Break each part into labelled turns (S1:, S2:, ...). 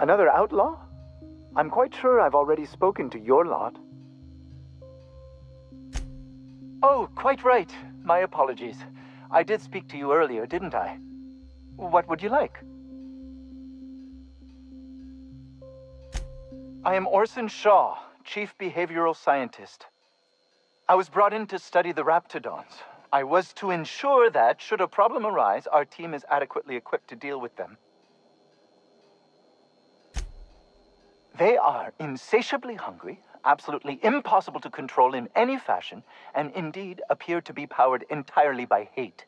S1: Another outlaw? I'm quite sure I've already spoken to your lot.
S2: Oh, quite right. My apologies. I did speak to you earlier, didn't I? What would you like? I am Orson Shaw, Chief Behavioral Scientist. I was brought in to study the Raptidons. I was to ensure that, should a problem arise, our team is adequately equipped to deal with them. They are insatiably hungry, absolutely impossible to control in any fashion, and indeed appear to be powered entirely by hate.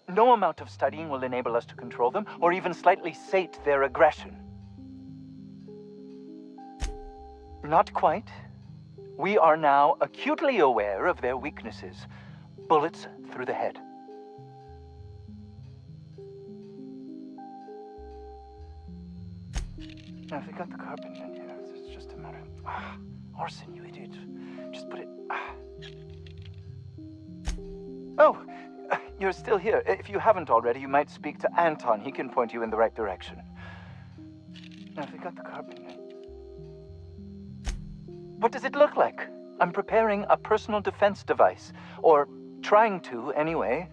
S2: No amount of studying will enable us to control them, or even slightly sate their aggression. Not quite. We are now acutely aware of their weaknesses. Bullets through the head. Now, if we got the carpet in here, it's just a matter of... Orson, you idiot. Just put it... Oh, you're still here. If you haven't already, you might speak to Anton. He can point you in the right direction. Now, if we got the carpet in here... What does it look like? I'm preparing a personal defense device. Or trying to, anyway.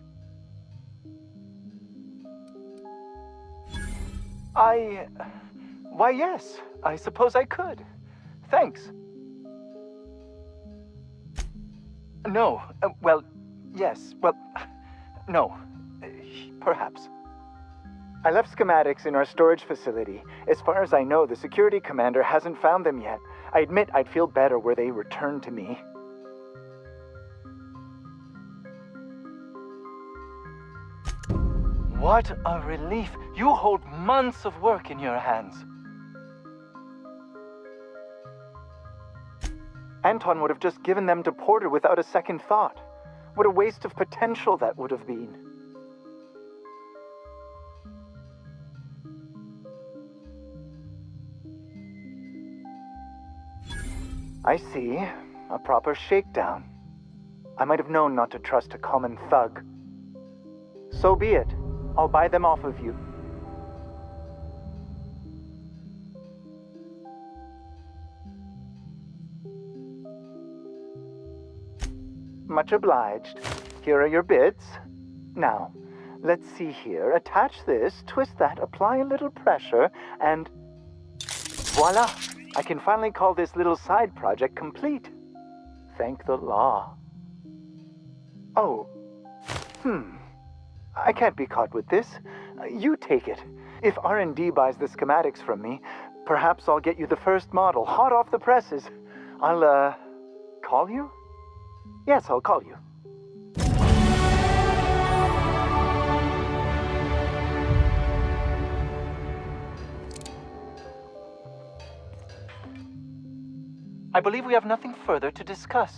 S2: Why, yes. I suppose I could. Thanks. No. Well, yes. Well, no. Perhaps.
S1: I left schematics in our storage facility. As far as I know, the security commander hasn't found them yet. I admit I'd feel better were they returned to me.
S2: What a relief. You hold months of work in your hands.
S1: Anton would have just given them to Porter without a second thought. What a waste of potential that would have been. I see. A proper shakedown. I might have known not to trust a common thug. So be it. I'll buy them off of you. Much obliged. Here are your bits. Now, let's see here. Attach this, twist that, apply a little pressure, and... voila! I can finally call this little side project complete. Thank the law. Oh. I can't be caught with this. You take it. If R&D buys the schematics from me, perhaps I'll get you the first model, hot off the presses. I'll, call you? Yes, I'll call you.
S2: I believe we have nothing further to discuss.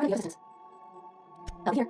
S3: Contact the assistance. Help here.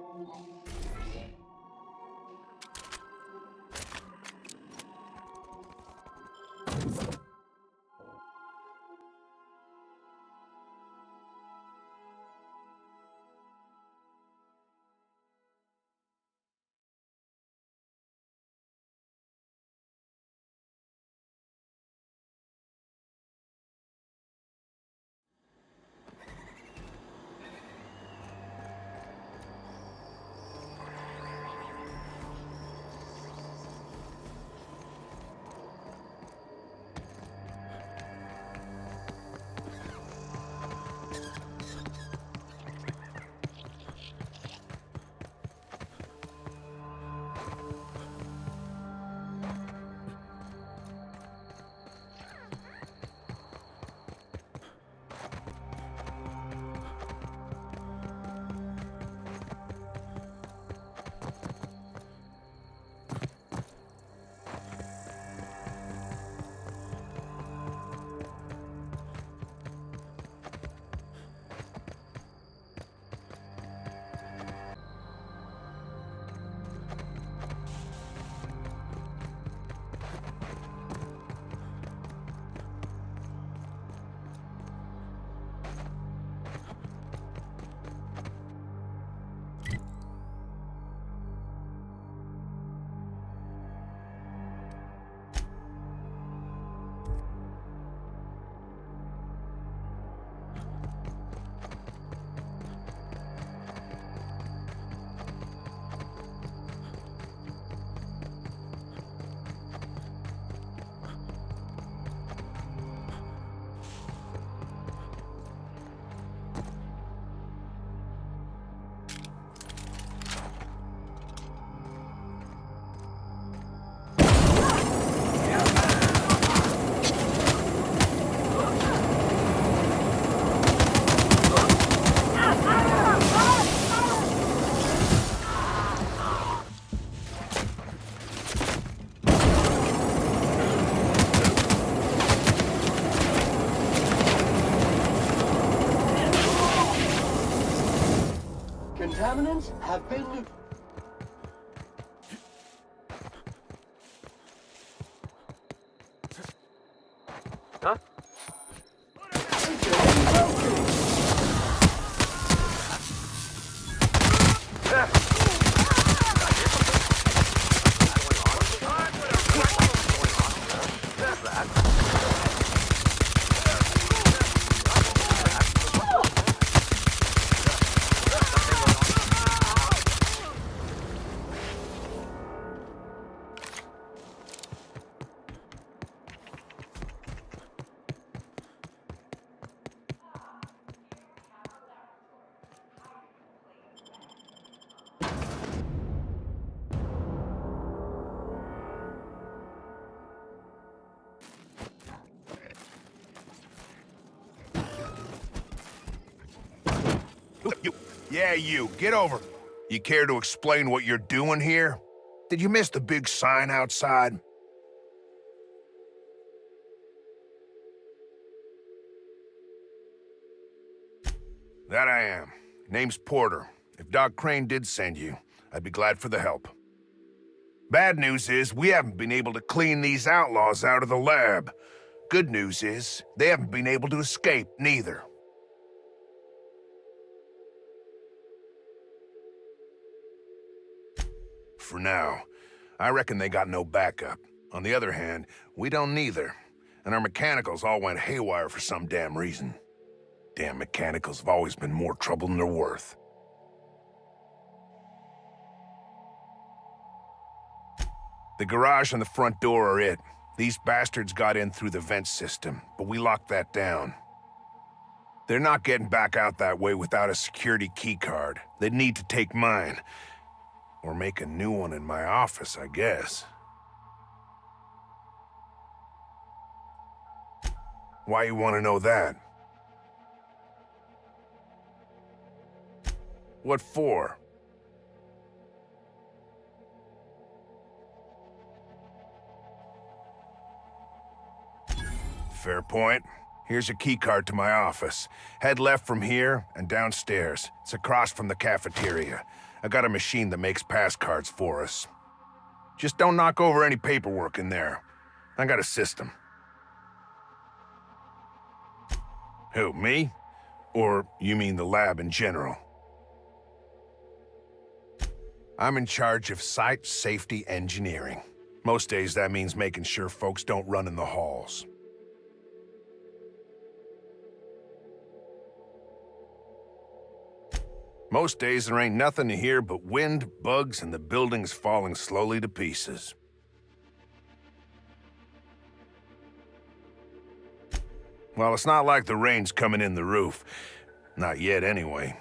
S4: Contaminants have been looted.
S5: Huh?
S6: Yeah, you. Get over. You care to explain what you're doing here? Did you miss the big sign outside? That I am. Name's Porter. If Doc Crane did send you, I'd be glad for the help. Bad news is, we haven't been able to clean these outlaws out of the lab. Good news is, they haven't been able to escape, neither. For now. I reckon they got no backup. On the other hand, we don't neither. And our mechanicals all went haywire for some damn reason. Damn mechanicals have always been more trouble than they're worth. The garage and the front door are it. These bastards got in through the vent system, but we locked that down. They're not getting back out that way without a security keycard. They'd need to take mine. Or make a new one in my office, I guess. Why you want to know that? What for? Fair point. Here's a keycard to my office. Head left from here and downstairs. It's across from the cafeteria. I got a machine that makes pass cards for us. Just don't knock over any paperwork in there. I got a system. Who, me? Or you mean the lab in general? I'm in charge of site safety engineering. Most days that means making sure folks don't run in the halls. Most days there ain't nothing to hear but wind, bugs, and the buildings falling slowly to pieces. Well, it's not like the rain's coming in the roof. Not yet, anyway.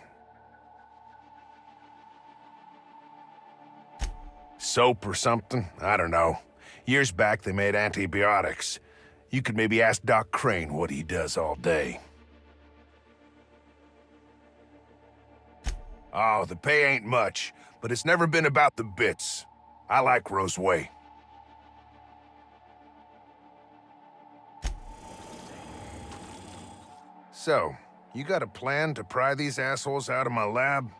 S6: Soap or something? I don't know. Years back, they made antibiotics. You could maybe ask Doc Crane what he does all day. Oh, the pay ain't much, but it's never been about the bits. I like Roseway. So, you got a plan to pry these assholes out of my lab?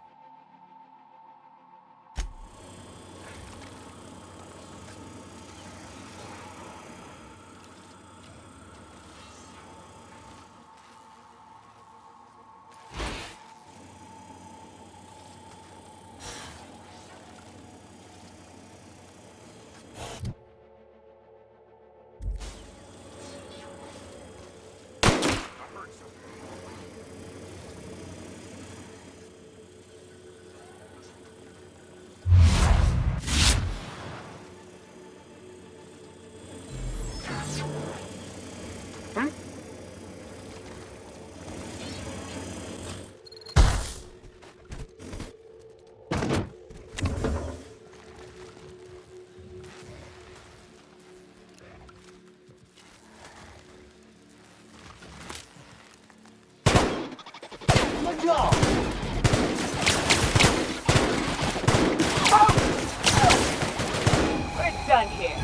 S7: We're done here.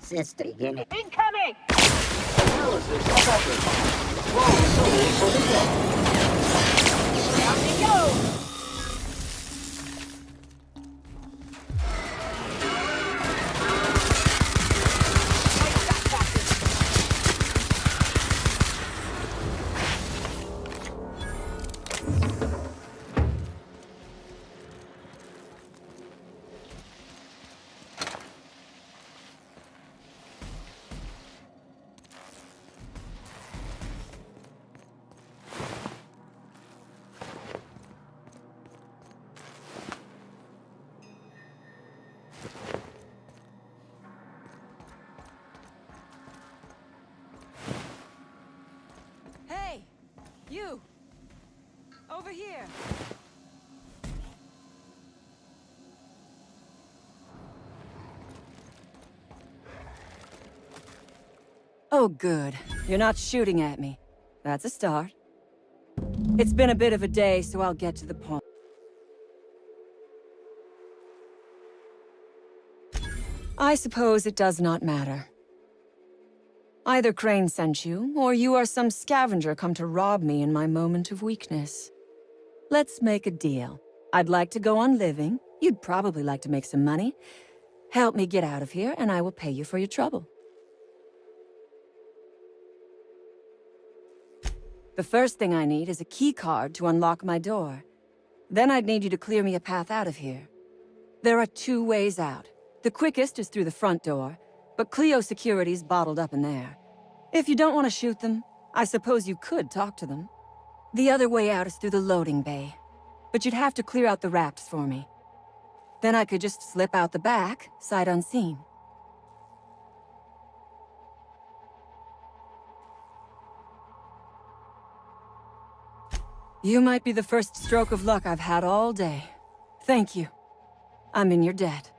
S8: Sister, get it.
S7: Incoming!
S4: Analysis of effort. Raw souls for the dead.
S7: Down we go!
S3: Hey! You! Over here! Oh, good. You're not shooting at me. That's a start. It's been a bit of a day, so I'll get to the point. I suppose it does not matter. Either Crane sent you, or you are some scavenger come to rob me in my moment of weakness. Let's make a deal. I'd like to go on living. You'd probably like to make some money. Help me get out of here, and I will pay you for your trouble. The first thing I need is a key card to unlock my door. Then I'd need you to clear me a path out of here. There are 2 ways out. The quickest is through the front door, but Clio security's bottled up in there. If you don't want to shoot them, I suppose you could talk to them. The other way out is through the loading bay, but you'd have to clear out the rafts for me. Then I could just slip out the back, sight unseen. You might be the first stroke of luck I've had all day. Thank you. I'm in your debt.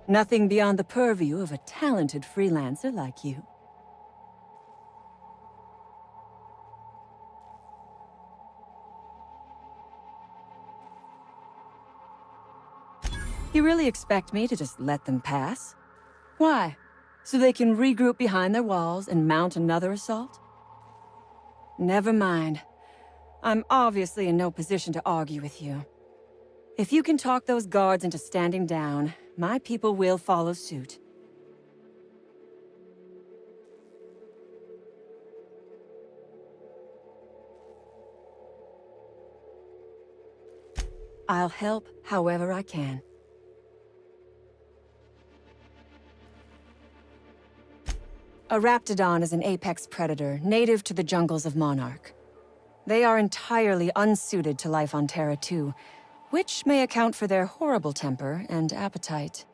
S3: Nothing beyond the purview of a talented freelancer like you. You really expect me to just let them pass? Why? So they can regroup behind their walls and mount another assault? Never mind. I'm obviously in no position to argue with you. If you can talk those guards into standing down, my people will follow suit. I'll help however I can. A Raptidon is an apex predator, native to the jungles of Monarch. They are entirely unsuited to life on Terra 2, which may account for their horrible temper and appetite.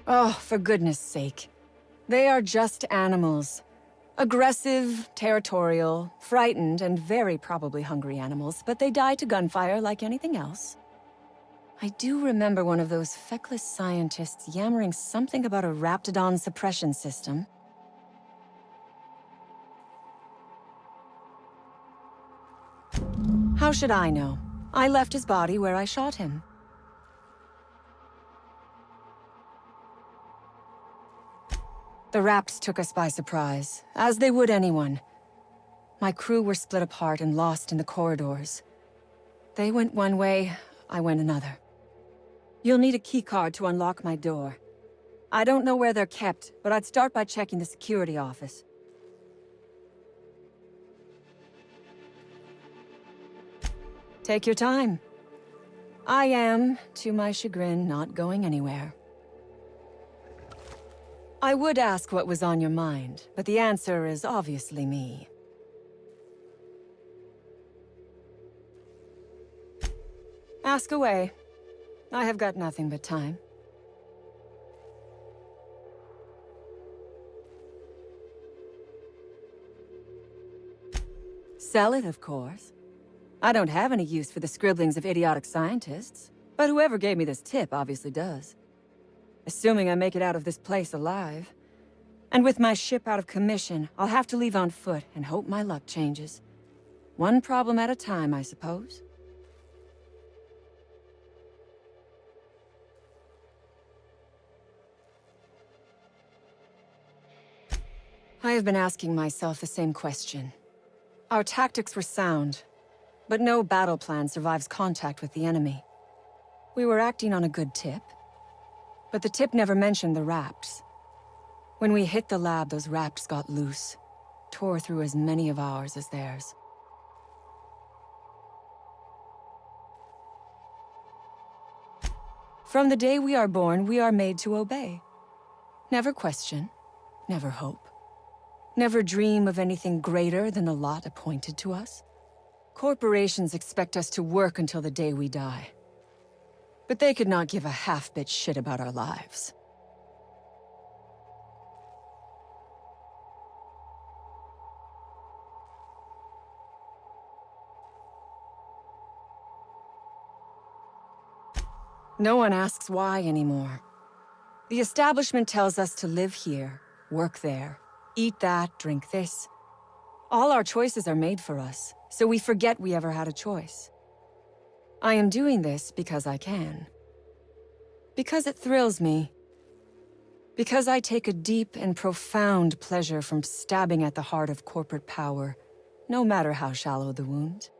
S3: Oh, for goodness sake. They are just animals. Aggressive, territorial, frightened, and very probably hungry animals, but they die to gunfire like anything else. I do remember one of those feckless scientists yammering something about a Raptidon suppression system. How should I know? I left his body where I shot him. The Raps took us by surprise, as they would anyone. My crew were split apart and lost in the corridors. They went one way, I went another. You'll need a keycard to unlock my door. I don't know where they're kept, but I'd start by checking the security office. Take your time. I am, to my chagrin, not going anywhere. I would ask what was on your mind, but the answer is obviously me. Ask away. I have got nothing but time. Sell it, of course. I don't have any use for the scribblings of idiotic scientists, but whoever gave me this tip obviously does. Assuming I make it out of this place alive. And with my ship out of commission, I'll have to leave on foot and hope my luck changes. One problem at a time, I suppose. I have been asking myself the same question. Our tactics were sound, but no battle plan survives contact with the enemy. We were acting on a good tip, but the tip never mentioned the Raps. When we hit the lab, those Raps got loose, tore through as many of ours as theirs. From the day we are born, we are made to obey. Never question, never hope. Never dream of anything greater than the lot appointed to us. Corporations expect us to work until the day we die. But they could not give a half-bit shit about our lives. No one asks why anymore. The establishment tells us to live here, work there, eat that, drink this. All our choices are made for us, so we forget we ever had a choice. I am doing this because I can. Because it thrills me. Because I take a deep and profound pleasure from stabbing at the heart of corporate power, no matter how shallow the wound.